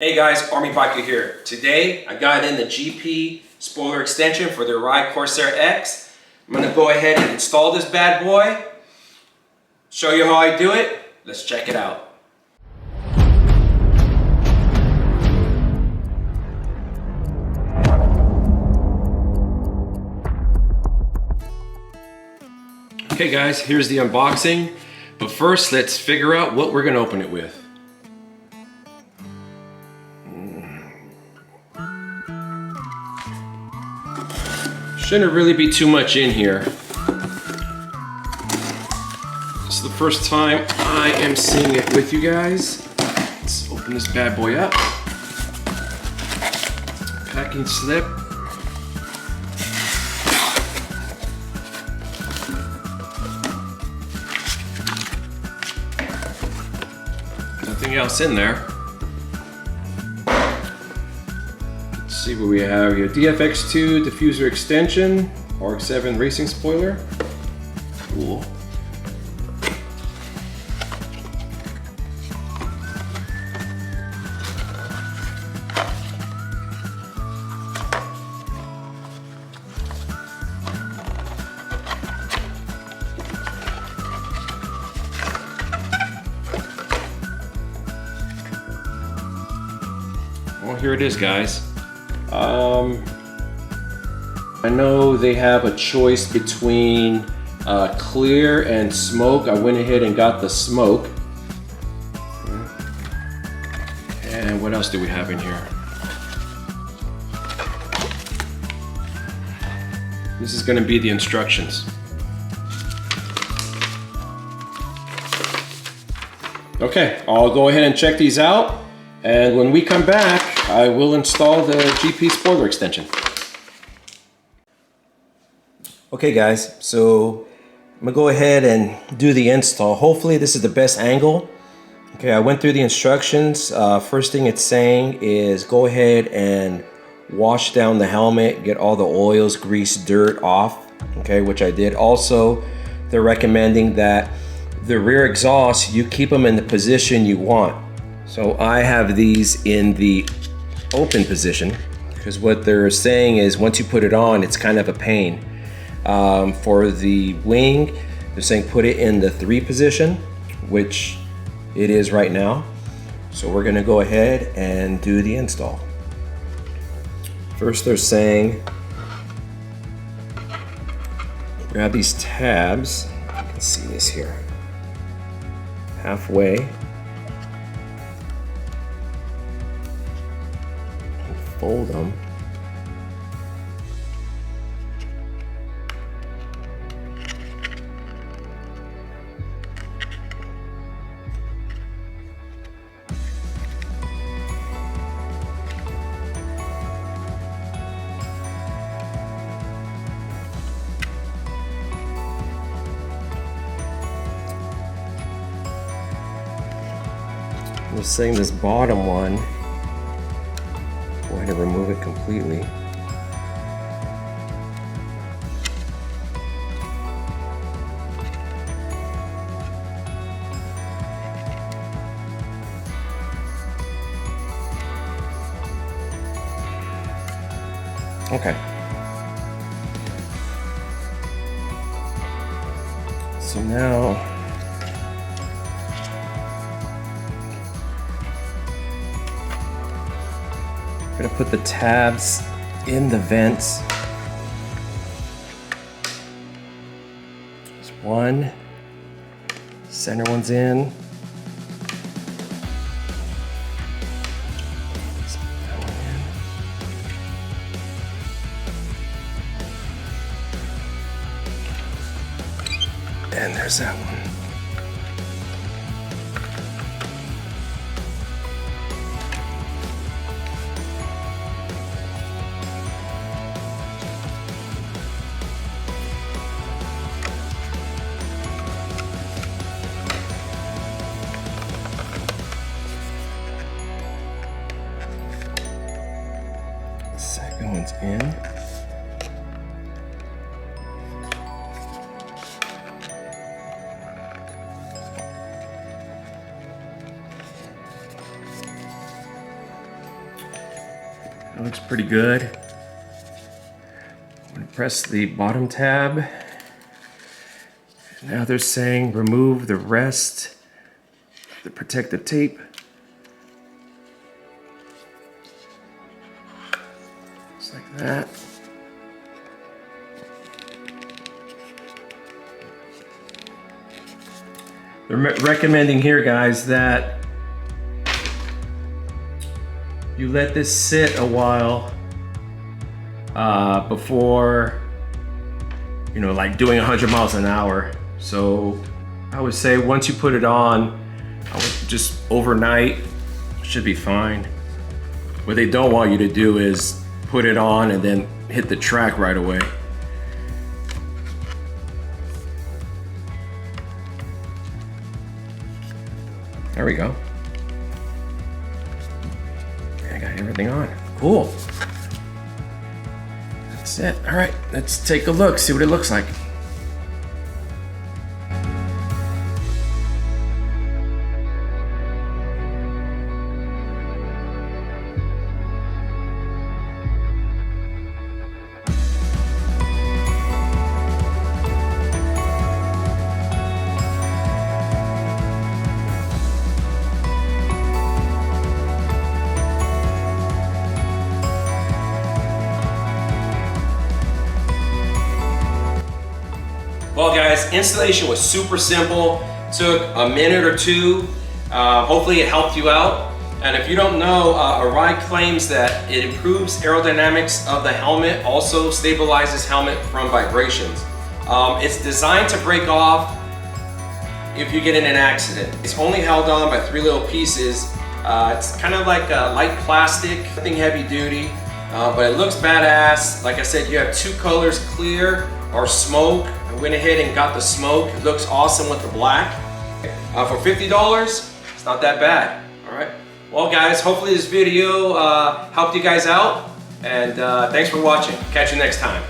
Hey guys, Army Biker here. Today I got in the GP spoiler extension for the Arai Corsair X. I'm gonna go ahead and install this bad boy, show you how I do it. Let's check it out. Okay guys, here's the unboxing. But first, let's figure out what we're gonna open it with. Shouldn't really be too much in here. This is the first time I am seeing it with you guys. Let's open this bad boy up. Packing slip. Nothing else in there. See what we have here. DFX2 diffuser extension, RX-7 racing spoiler. Cool. Well, here it is, guys. I know they have a choice between clear and smoke. I went ahead and got the smoke. And what else do we have in here? This is going to be the instructions. Okay, I'll go ahead and check these out. And when we come back, I will install the GP spoiler extension. Okay guys, so I'm gonna go ahead and do the install. Hopefully this is the best angle. Okay, I went through the instructions. First thing it's saying is go ahead and wash down the helmet, get all the oils, grease, dirt off, okay, which I did. Also, they're recommending that the rear exhaust, you keep them in the position you want. So I have these in the open position because what they're saying is once you put it on, it's kind of a pain. For the wing, they're saying put it in the 3 position, which it is right now. So we're gonna go ahead and do the install. First they're saying grab these tabs, you can see this here, halfway. Fold them. We're saying this bottom one, go ahead and remove it completely. Okay. So now I'm gonna put the tabs in the vents. There's one, center one's in. That one in. And there's that one. Second one's in. That looks pretty good. I'm gonna press the bottom tab. Now they're saying remove the rest of the protective tape. Just like that. They're recommending here, guys, that you let this sit a while before, you know, like doing 100 miles an hour. So I would say once you put it on, I would just overnight, should be fine. What they don't want you to do is put it on and then hit the track right away. There we go. I got everything on. Cool. That's it. All right, let's take a look, see what it looks like. Well guys, installation was super simple. Took a minute or two. Hopefully it helped you out. And if you don't know, Arai claims that it improves aerodynamics of the helmet, also stabilizes helmet from vibrations. It's designed to break off if you get in an accident. It's only held on by 3 little pieces. It's kind of like a light plastic, nothing heavy duty, but it looks badass. Like I said, you have 2 colors, clear or smoke. I went ahead and got the smoke. It looks awesome with the black. For $50, it's not that bad. All right. Well guys, hopefully this video helped you guys out, and thanks for watching. Catch you next time.